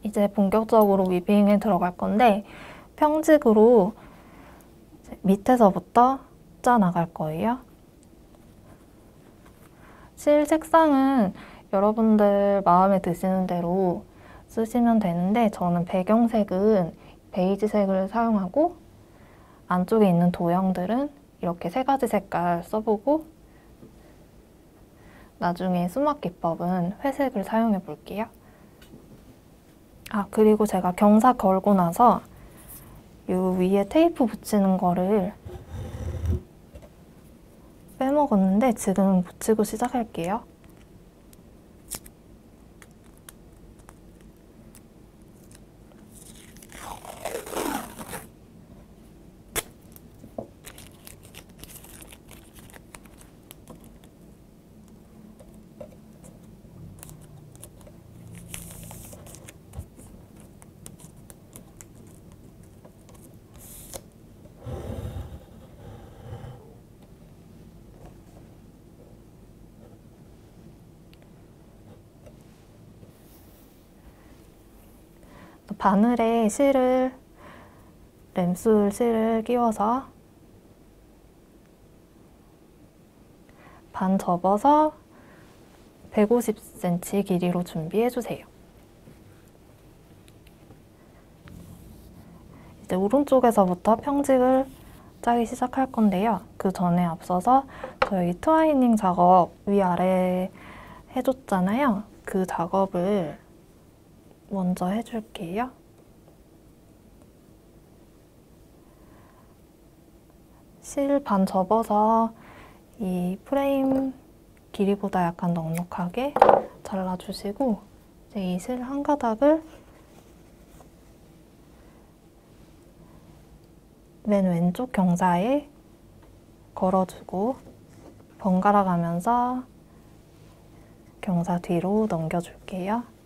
이제 본격적으로 위빙에 들어갈 건데 평직으로 밑에서부터 짜 나갈 거예요. 실 색상은 여러분들 마음에 드시는 대로 쓰시면 되는데 저는 배경색은 베이지색을 사용하고 안쪽에 있는 도형들은 이렇게 세 가지 색깔 써보고 나중에 수막 기법은 회색을 사용해 볼게요. 그리고 제가 경사 걸고 나서 이 위에 테이프 붙이는 거를 빼먹었는데 지금 붙이고 시작할게요. 바늘에 램술 실을 끼워서 반 접어서 150cm 길이로 준비해주세요. 이제 오른쪽에서부터 평직을 짜기 시작할 건데요. 그 전에 앞서서 저희 트와이닝 작업 위아래 해줬잖아요. 그 작업을 먼저 해줄게요. 실 반 접어서 이 프레임 길이보다 약간 넉넉하게 잘라주시고 이제 이 실 한 가닥을 맨 왼쪽 경사에 걸어주고 번갈아 가면서 경사 뒤로 넘겨줄게요.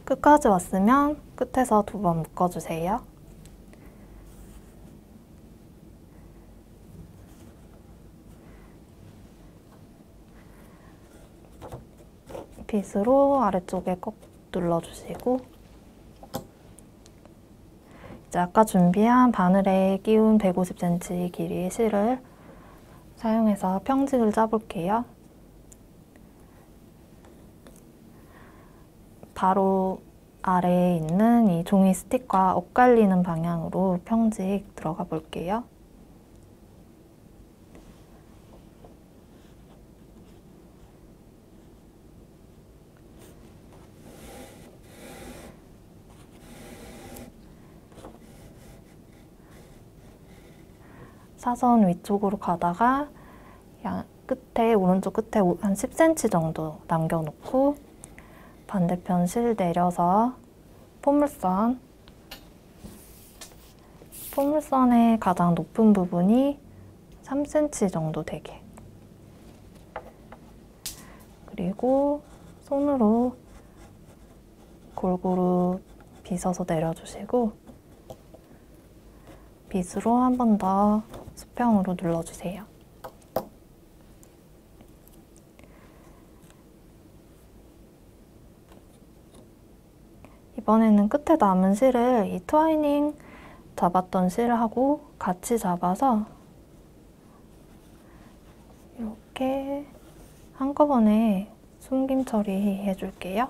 끝까지 왔으면 끝에서 2번 묶어주세요. 빗으로 아래쪽에 꼭 눌러주시고 이제 아까 준비한 바늘에 끼운 150cm 길이의 실을 사용해서 평직을 짜볼게요. 바로 아래에 있는 이 종이 스틱과 엇갈리는 방향으로 평직 들어가 볼게요. 사선 위쪽으로 가다가 끝에, 오른쪽 끝에 한 10cm 정도 남겨놓고 반대편 실 내려서 포물선의 가장 높은 부분이 3cm 정도 되게, 그리고 손으로 골고루 빗어서 내려주시고 빗으로 한 번 더 수평으로 눌러주세요. 이번에는 끝에 남은 실을 이 트와이닝 잡았던 실하고 같이 잡아서 이렇게 한꺼번에 숨김 처리해 줄게요.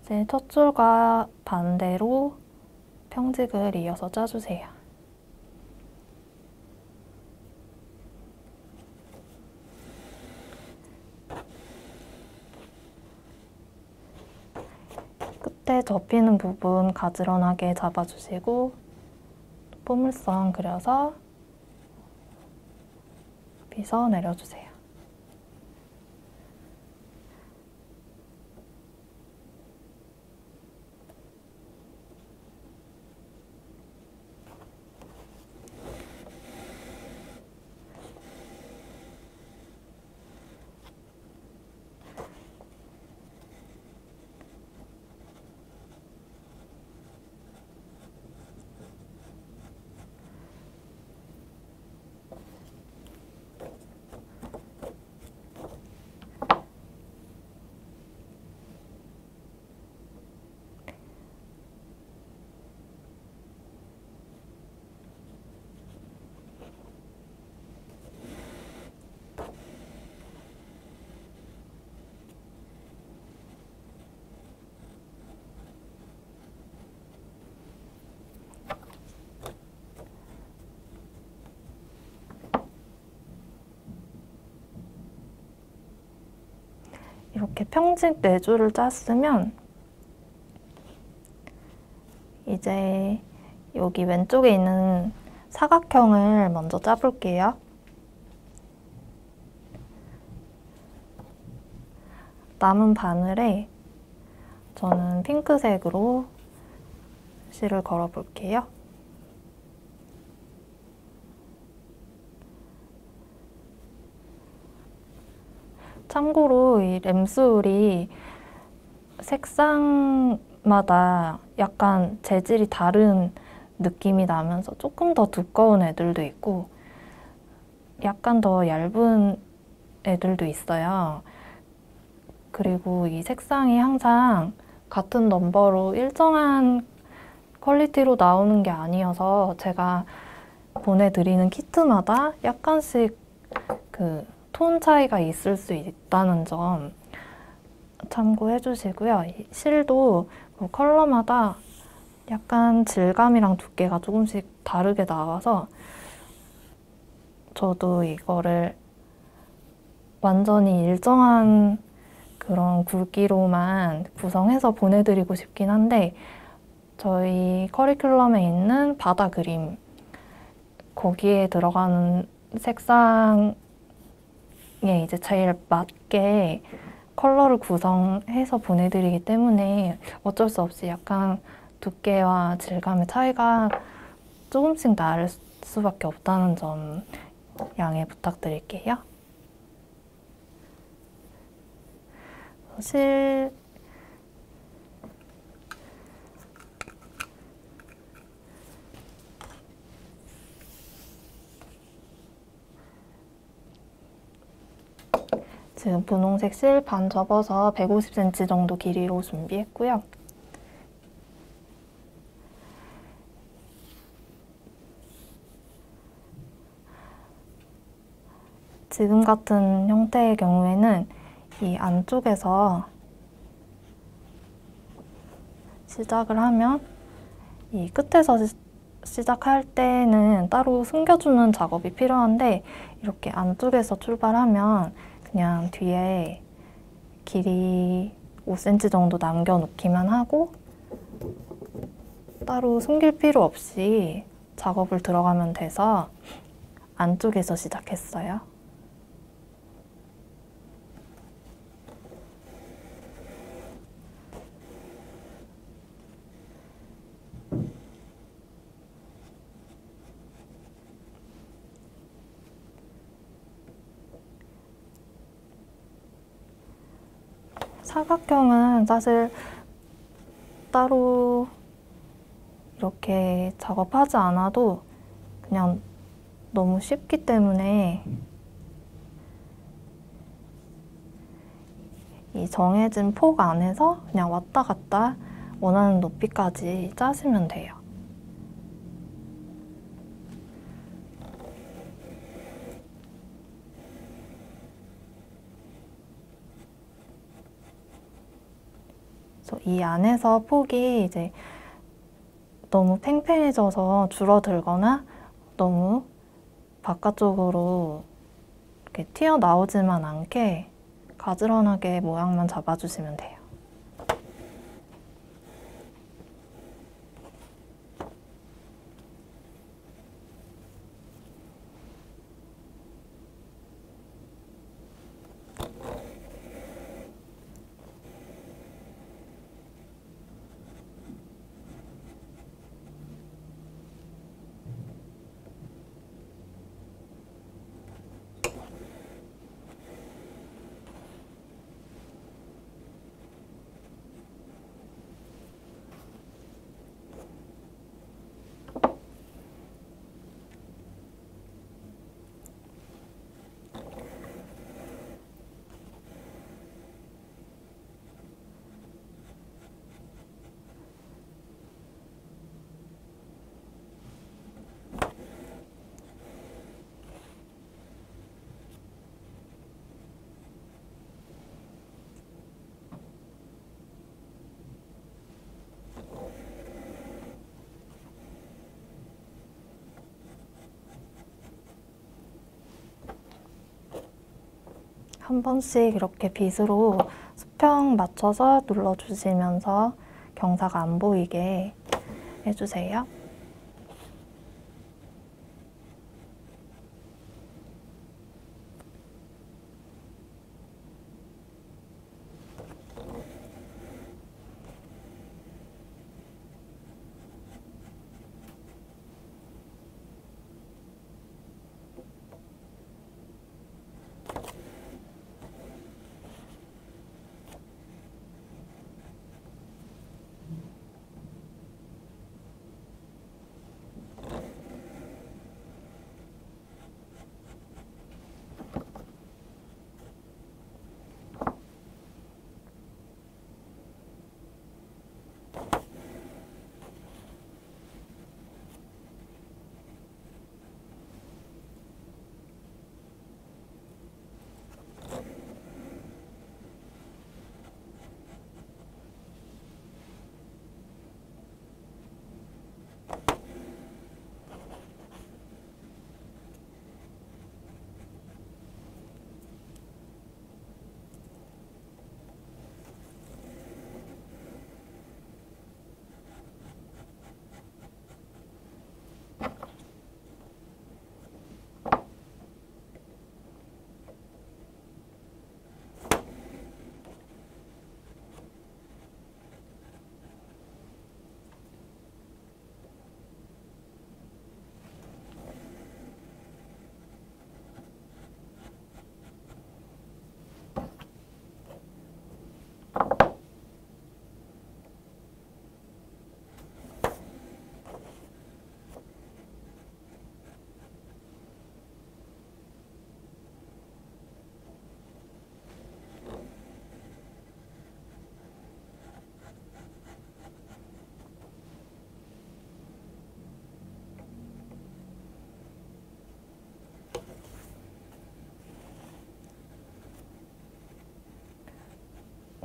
이제 첫 줄과 반대로 평직을 이어서 짜주세요. 끝에 접히는 부분 가지런하게 잡아주시고 포물선 그려서 빗어 내려주세요. 이렇게 평직 4줄을 짰으면 이제 여기 왼쪽에 있는 사각형을 먼저 짜볼게요. 남은 바늘에 저는 핑크색으로 실을 걸어 볼게요. 참고로 이 램술이 색상마다 약간 재질이 다른 느낌이 나면서 조금 더 두꺼운 애들도 있고 약간 더 얇은 애들도 있어요. 그리고 이 색상이 항상 같은 넘버로 일정한 퀄리티로 나오는 게 아니어서 제가 보내드리는 키트마다 약간씩 그 톤 차이가 있을 수 있다는 점 참고해 주시고요. 이 실도 컬러마다 약간 질감이랑 두께가 조금씩 다르게 나와서 저도 이거를 완전히 일정한 그런 굵기로만 구성해서 보내드리고 싶긴 한데 저희 커리큘럼에 있는 바다 그림 거기에 들어가는 색상에 이제 제일 맞게 컬러를 구성해서 보내드리기 때문에 어쩔 수 없이 약간 두께와 질감의 차이가 조금씩 날 수밖에 없다는 점 양해 부탁드릴게요. 실 지금 분홍색 실 반 접어서 150cm 정도 길이로 준비했고요. 지금 같은 형태의 경우에는 이 안쪽에서 시작을 하면 이 끝에서 시작할 때는 따로 숨겨주는 작업이 필요한데 이렇게 안쪽에서 출발하면 그냥 뒤에 길이 5cm 정도 남겨놓기만 하고 따로 숨길 필요 없이 작업을 들어가면 돼서 안쪽에서 시작했어요. 사각형은 사실 따로 이렇게 작업하지 않아도 그냥 너무 쉽기 때문에 이 정해진 폭 안에서 그냥 왔다 갔다 원하는 높이까지 짜시면 돼요. 그래서 이 안에서 폭이 이제 너무 팽팽해져서 줄어들거나 너무 바깥쪽으로 이렇게 튀어나오지만 않게 가지런하게 모양만 잡아주시면 돼요. 한 번씩 이렇게 빗으로 수평 맞춰서 눌러주시면서 경사가 안 보이게 해주세요.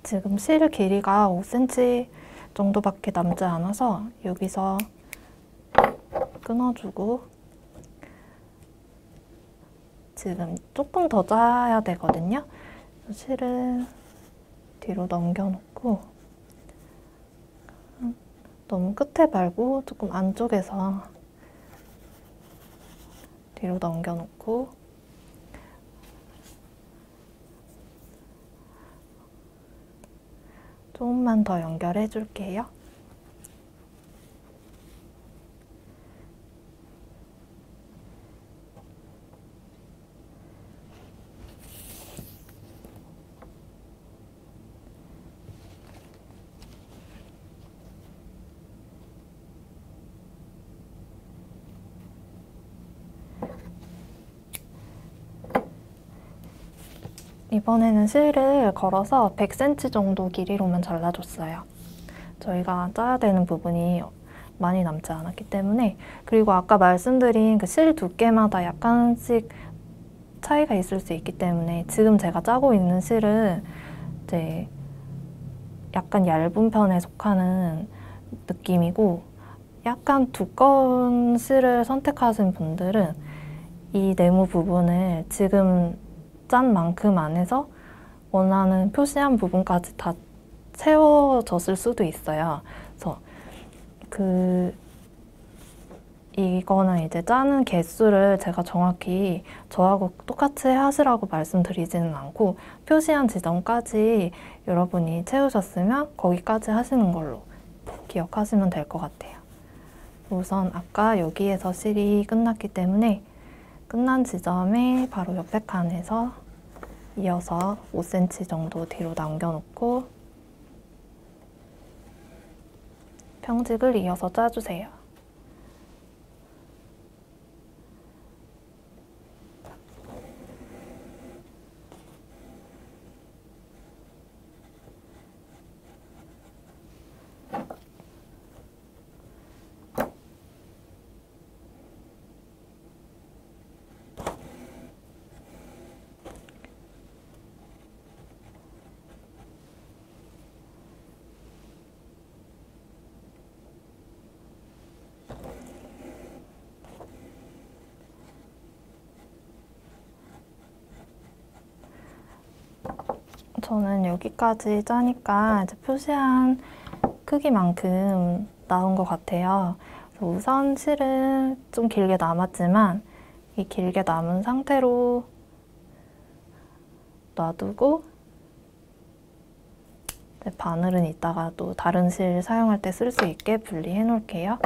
지금 실 길이가 5cm 정도밖에 남지 않아서 여기서 끊어주고, 지금 조금 더 짜야 되거든요. 실을 뒤로 넘겨놓고, 너무 끝에 말고 조금 안쪽에서 뒤로 넘겨놓고, 조금만 더 연결해 줄게요. 이번에는 실을 걸어서 100cm 정도 길이로만 잘라줬어요. 저희가 짜야 되는 부분이 많이 남지 않았기 때문에. 그리고 아까 말씀드린 그 실 두께마다 약간씩 차이가 있을 수 있기 때문에 지금 제가 짜고 있는 실은 이제 약간 얇은 편에 속하는 느낌이고, 약간 두꺼운 실을 선택하신 분들은 이 네모 부분을 지금 짠 만큼 안에서 원하는 표시한 부분까지 다 채워졌을 수도 있어요. 그래서 이거는 이제 짜는 개수를 제가 정확히 저하고 똑같이 하시라고 말씀드리지는 않고, 표시한 지점까지 여러분이 채우셨으면 거기까지 하시는 걸로 기억하시면 될 것 같아요. 우선 아까 여기에서 실이 끝났기 때문에 끝난 지점에 바로 옆에 칸에서 이어서 5cm 정도 뒤로 남겨놓고 평직을 이어서 짜주세요. 저는 여기까지 짜니까 이제 표시한 크기만큼 나온 것 같아요. 그래서 우선 실은 좀 길게 남았지만 이 길게 남은 상태로 놔두고 바늘은 이따가 또 다른 실 사용할 때 쓸 수 있게 분리해 놓을게요.